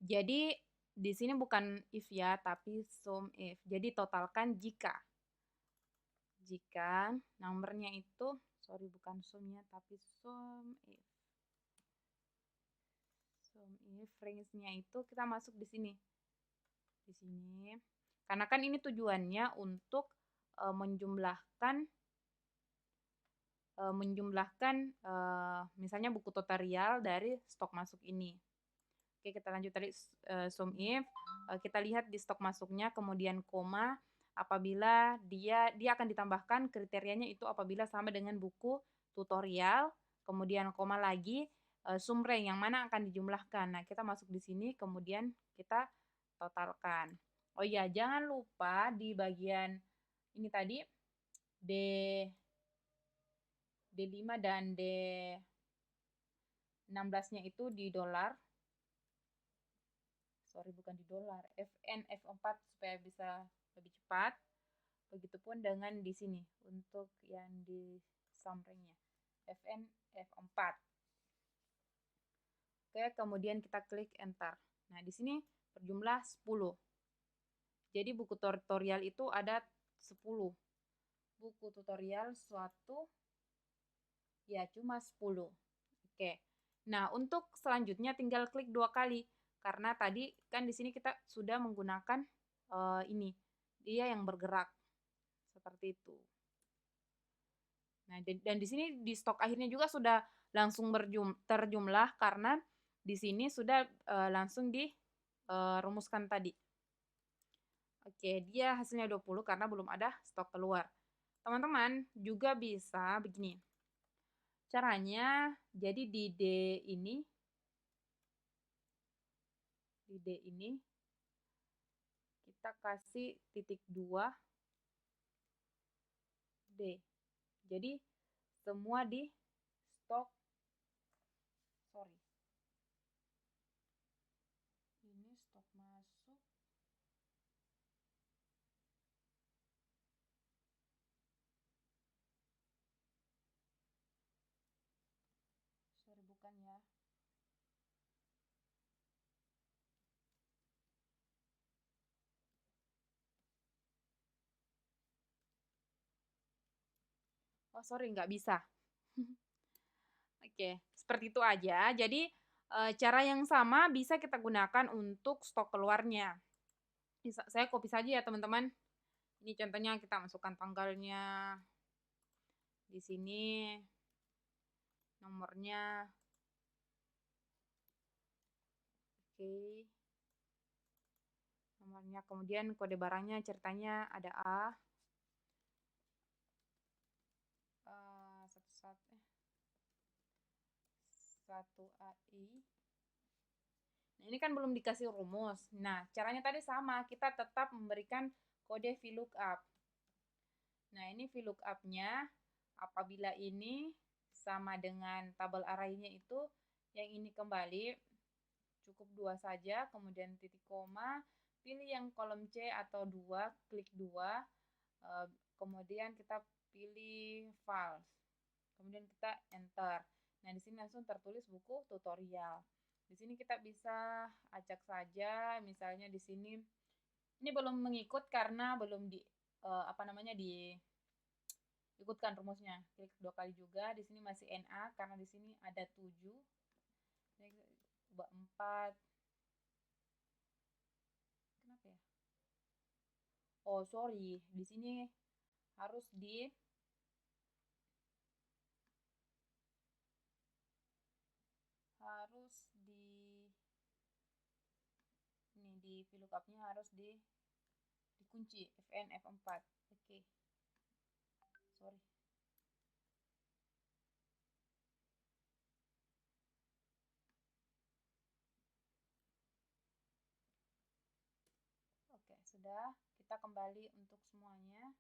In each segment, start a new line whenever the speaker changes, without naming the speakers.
Jadi di sini bukan if ya, tapi sum if. Jadi totalkan jika. Jika nomornya itu, sorry bukan sumnya, tapi sum if. Sum if range-nya itu kita masuk di sini. Di sini. Karena kan ini tujuannya untuk menjumlahkan misalnya buku tutorial dari stok masuk ini. Oke, kita lanjut tadi sum if. Kita lihat di stok masuknya, kemudian koma, apabila dia akan ditambahkan kriterianya itu apabila sama dengan buku tutorial, kemudian koma lagi sum rank yang mana akan dijumlahkan. Nah, kita masuk di sini, kemudian kita totalkan. Oh iya, jangan lupa di bagian ini tadi D D5 dan D16-nya itu di dolar. Sorry, bukan di dolar. FN F4 supaya bisa lebih cepat. Begitupun dengan di sini untuk yang di summary-nya. FN F4. Oke, kemudian kita klik enter. Nah, di sini berjumlah 10. Jadi buku tutorial itu ada 10. Buku tutorial suatu ya cuma 10. Oke. Nah, untuk selanjutnya tinggal klik 2 kali karena tadi kan di sini kita sudah menggunakan ini. Dia yang bergerak. Seperti itu. Nah, dan di sini di stok akhirnya juga sudah langsung terjumlah karena di sini sudah langsung dirumuskan tadi. Oke, dia hasilnya 20 karena belum ada stok keluar. Teman-teman juga bisa begini. Caranya, jadi di D ini kita kasih titik 2 D. Jadi semua di stok, sorry. Ini stok masuk. Sorry, bukan ya. Oh, sorry, nggak bisa. Oke, seperti itu aja. Jadi, cara yang sama bisa kita gunakan untuk stok keluarnya. Saya copy saja ya, teman-teman. Ini contohnya kita masukkan tanggalnya di sini, nomornya. Oke. Nomornya, kemudian kode barangnya ceritanya ada A. Satu AI. Nah, ini kan belum dikasih rumus. Nah, caranya tadi sama, kita tetap memberikan kode VLOOKUP. Nah, ini VLOOKUP-nya apabila ini sama dengan tabel arraynya itu, yang ini kembali, cukup 2 saja, kemudian titik koma, pilih yang kolom C atau 2, klik 2, kemudian kita pilih false, kemudian kita enter. Nah, di sini langsung tertulis buku tutorial. Di sini kita bisa acak saja, misalnya di sini ini belum mengikut karena belum diikutkan rumusnya. Klik 2 kali juga. Di sini masih NA karena di sini ada 7. Coba 4. Kenapa ya? Oh, sorry. Di sini harus di ini di VLOOKUP-nya harus dikunci FN F4. Oke. Sorry. Oke, sudah. Kita kembali untuk semuanya.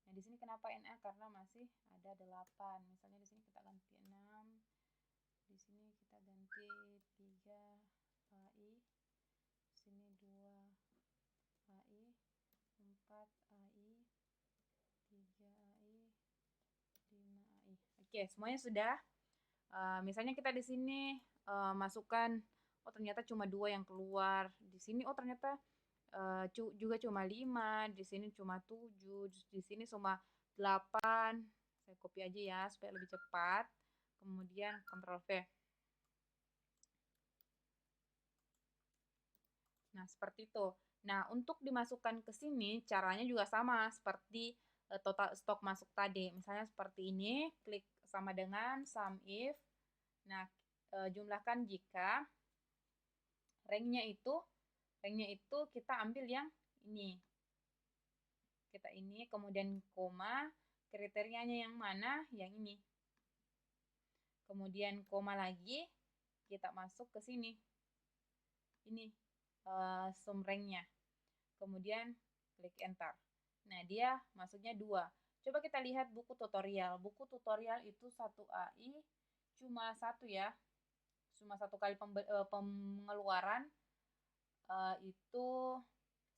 Nah, di sini kenapa NA? Karena masih ada 8. Misalnya di sini kita ganti 6. Di sini kita ganti 3 AI. Di sini 2 AI, 4 AI, 3 AI, 5 AI. Oke, semuanya sudah. Misalnya kita di sini masukkan oh ternyata cuma 2 yang keluar. Di sini oh ternyata juga cuma 5, di sini cuma 7, di sini cuma 8. Saya copy aja ya supaya lebih cepat. Kemudian Ctrl V. Nah, seperti itu. Nah, untuk dimasukkan ke sini caranya juga sama seperti total stok masuk tadi. Misalnya seperti ini, klik sama dengan sum if. Nah, jumlahkan jika ranknya itu kita ambil yang ini. Kita ini, kemudian koma, kriterianya yang mana? Yang ini. Kemudian koma lagi, kita masuk ke sini. Ini sum ranknya. Kemudian klik enter. Nah, dia masuknya 2. Coba kita lihat buku tutorial. Buku tutorial itu 1 AI cuma 1 ya. Cuma 1 kali pengeluaran itu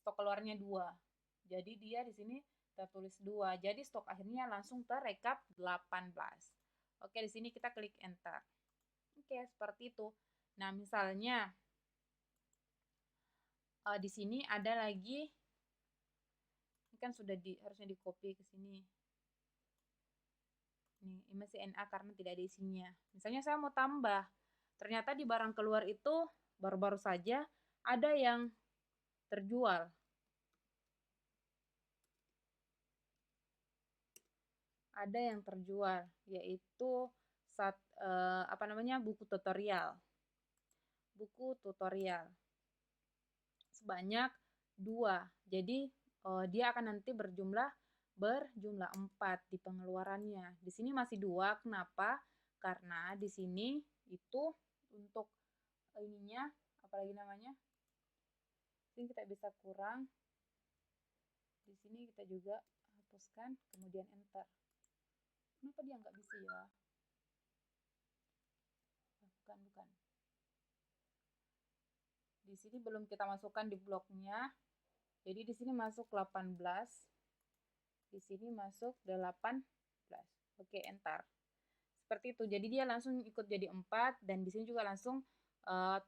stok keluarnya 2. Jadi dia di sini tertulis 2. Jadi stok akhirnya langsung terekap 18. Oke, di sini kita klik enter. Oke, seperti itu. Nah, misalnya di sini ada lagi, ini kan sudah harusnya di copy ke sini. Ini masih NA karena tidak ada isinya. Misalnya saya mau tambah, ternyata di barang keluar itu baru-baru saja ada yang terjual. Ada yang terjual, yaitu buku tutorial. Buku tutorial. Sebanyak 2. Jadi dia akan nanti berjumlah 4 di pengeluarannya. Di sini masih 2. Kenapa? Karena di sini itu untuk ininya, apalagi namanya? Ini kita bisa kurang. Di sini kita juga hapuskan, kemudian enter. Kenapa dia nggak bisa ya? Bukan. Di sini belum kita masukkan di bloknya. Jadi di sini masuk 18. Di sini masuk 18. Oke, enter. Seperti itu. Jadi dia langsung ikut jadi 4 dan di sini juga langsung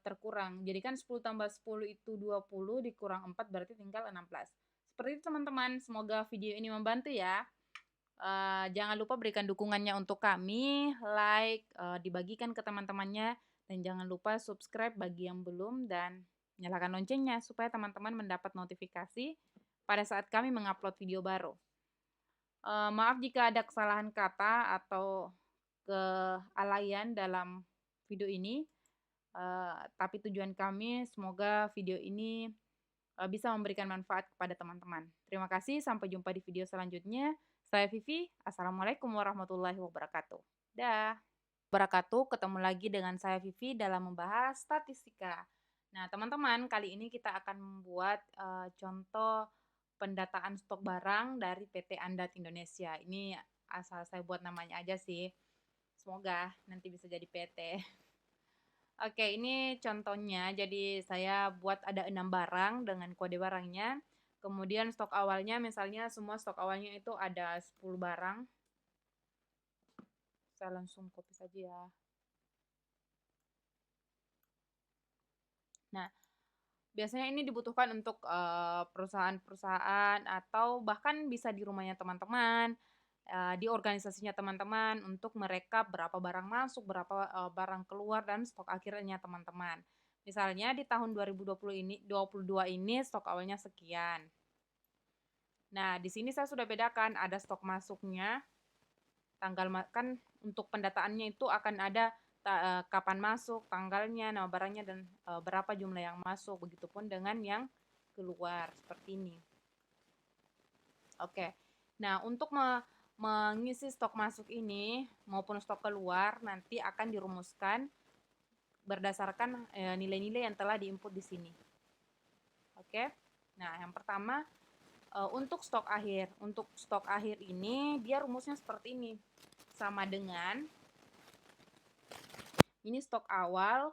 terkurang. Jadi kan 10 tambah 10 itu 20, dikurang 4 berarti tinggal 16. Seperti itu teman-teman. Semoga video ini membantu ya. Jangan lupa berikan dukungannya untuk kami, like, dibagikan ke teman-temannya, dan jangan lupa subscribe bagi yang belum dan nyalakan loncengnya supaya teman-teman mendapat notifikasi pada saat kami mengupload video baru. Maaf jika ada kesalahan kata atau kelalaian dalam video ini, tapi tujuan kami semoga video ini bisa memberikan manfaat kepada teman-teman. Terima kasih, sampai jumpa di video selanjutnya. Saya Vivi, Assalamualaikum warahmatullahi wabarakatuh. Dah. Ketemu lagi dengan saya Vivi dalam membahas statistika. Nah, teman-teman, kali ini kita akan membuat contoh pendataan stok barang dari PT Andat Indonesia. Ini asal saya buat namanya aja sih. Semoga nanti bisa jadi PT. Oke, ini contohnya. Jadi saya buat ada 6 barang dengan kode barangnya. Kemudian stok awalnya, misalnya semua stok awalnya itu ada 10 barang. Saya langsung copy saja ya. Nah, biasanya ini dibutuhkan untuk perusahaan-perusahaan atau bahkan bisa di rumahnya teman-teman, di organisasinya teman-teman untuk merekap berapa barang masuk, berapa barang keluar dan stok akhirnya teman-teman. Misalnya di tahun 2022 ini stok awalnya sekian. Nah, di sini saya sudah bedakan ada stok masuknya, kan untuk pendataannya itu akan ada kapan masuk, tanggalnya, nama barangnya, dan berapa jumlah yang masuk. Begitupun dengan yang keluar, seperti ini. Oke, nah untuk mengisi stok masuk ini maupun stok keluar nanti akan dirumuskan berdasarkan nilai-nilai yang telah diinput di sini. Oke, nah yang pertama untuk stok akhir. Untuk stok akhir ini dia rumusnya seperti ini, sama dengan ini stok awal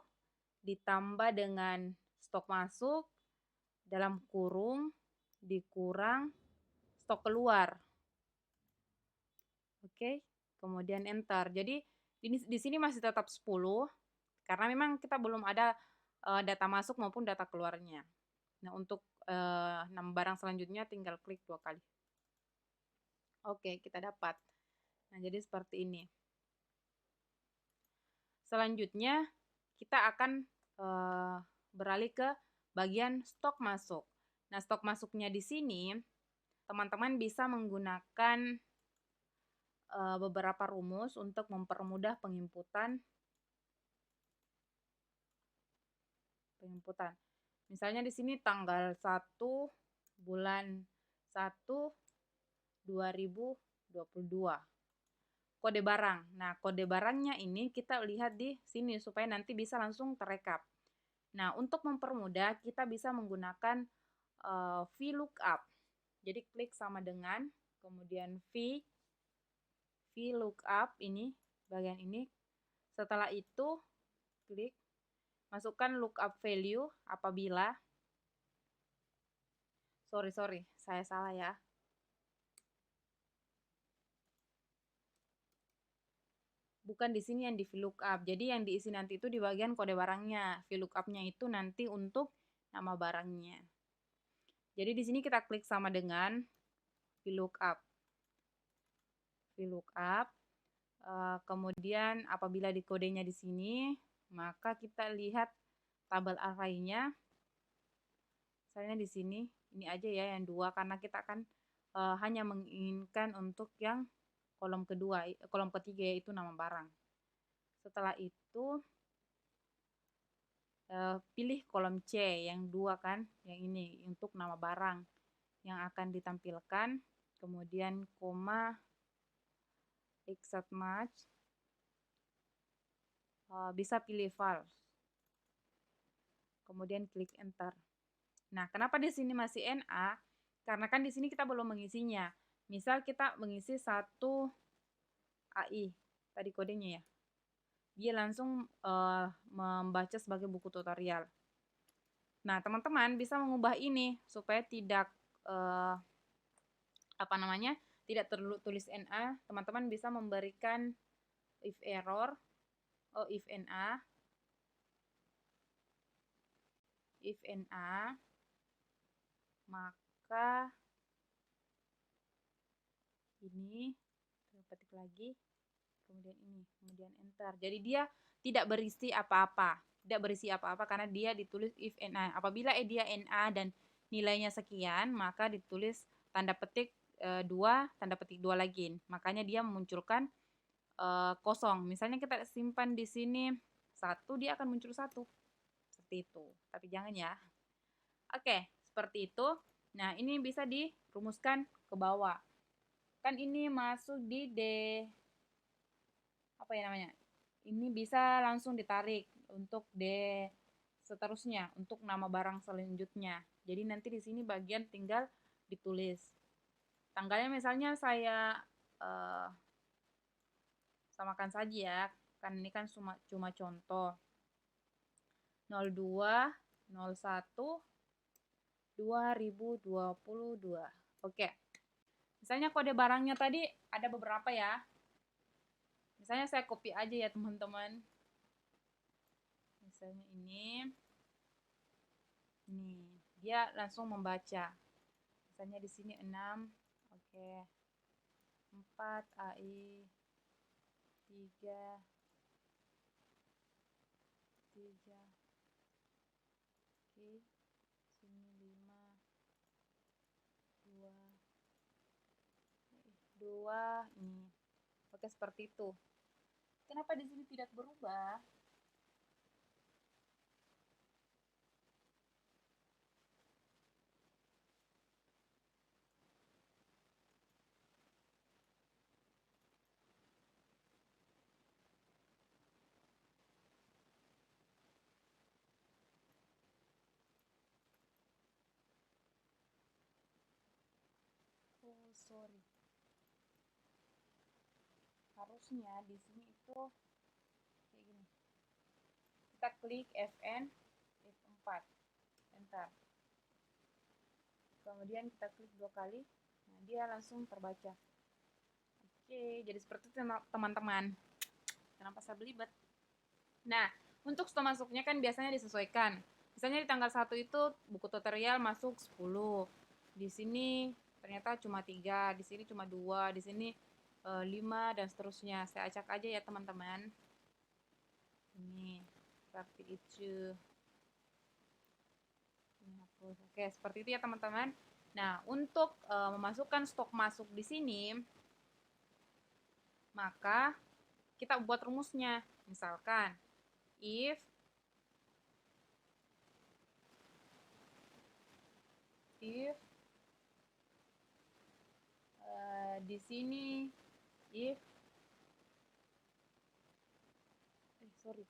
ditambah dengan stok masuk dalam kurung dikurang stok keluar. Oke, kemudian enter. Jadi di sini masih tetap 10 karena memang kita belum ada data masuk maupun data keluarnya. Nah, untuk nama barang selanjutnya tinggal klik 2 kali. Oke, kita dapat. Nah, jadi seperti ini. Selanjutnya, kita akan beralih ke bagian stok masuk. Nah, stok masuknya di sini, teman-teman bisa menggunakan beberapa rumus untuk mempermudah penginputan. Misalnya di sini tanggal 1 bulan 1 2022. Kode barang. Nah, kode barangnya ini kita lihat di sini supaya nanti bisa langsung terekap. Nah, untuk mempermudah kita bisa menggunakan VLOOKUP. Jadi klik sama dengan, kemudian VLOOKUP ini, bagian ini. Setelah itu klik, masukkan lookup value apabila, sorry, saya salah ya. Bukan di sini yang di VLOOKUP. Jadi yang diisi nanti itu di bagian kode barangnya. VLOOKUP-nya itu nanti untuk nama barangnya. Jadi di sini kita klik sama dengan VLOOKUP. Kemudian apabila di kodenya di sini, maka kita lihat tabel array-nya. Misalnya di sini, ini aja ya yang 2 karena kita akan hanya menginginkan untuk yang kolom ketiga yaitu nama barang. Setelah itu pilih kolom C yang 2 kan, yang ini untuk nama barang yang akan ditampilkan, kemudian koma, exact match, bisa pilih false, kemudian klik enter. Nah, kenapa di sini masih NA? Karena kan di sini kita belum mengisinya. Misal kita mengisi 1 AI, tadi kodenya ya. Dia langsung membaca sebagai buku tutorial. Nah, teman-teman bisa mengubah ini supaya tidak tidak tertulis NA. Teman-teman bisa memberikan if error, if NA, maka ini ketik lagi, kemudian ini, kemudian enter. Jadi dia tidak berisi apa-apa, karena dia ditulis if NA. Apabila dia NA dan nilainya sekian, maka ditulis tanda petik 2, tanda petik 2 lagi. Makanya dia memunculkan kosong. Misalnya kita simpan di sini 1, dia akan muncul 1. Seperti itu. Tapi jangan ya. Oke, seperti itu. Nah, ini bisa dirumuskan ke bawah. Kan ini masuk di ini bisa langsung ditarik untuk seterusnya, untuk nama barang selanjutnya. Jadi nanti di sini bagian tinggal ditulis. Tanggalnya misalnya saya samakan saja ya, kan ini kan cuma contoh. 02 01 2022. Oke. Misalnya kode barangnya tadi ada beberapa ya. Misalnya saya copy aja ya teman-teman. Misalnya ini, dia langsung membaca. Misalnya di sini 6, oke. 4 AI, 3, oke. Sini 5, 2, ini. Oke, seperti itu. Kenapa di sini tidak berubah? Oh, sorry. Harusnya di sini itu kayak gini. Kita klik Fn, F4, enter. Kemudian kita klik 2 kali, nah dia langsung terbaca. Oke, jadi seperti itu teman-teman. Kenapa saya belibet? Nah, Untuk stok masuknya kan biasanya disesuaikan. Misalnya di tanggal 1 itu buku tutorial masuk 10. Di sini ternyata cuma 3, di sini cuma 2, di sini 5 dan seterusnya. Saya acak aja ya teman-teman. Ini seperti itu. Ini hapus. Oke, seperti itu ya teman-teman. Nah, untuk memasukkan stok masuk di sini, maka kita buat rumusnya. Misalkan if di sini if sorry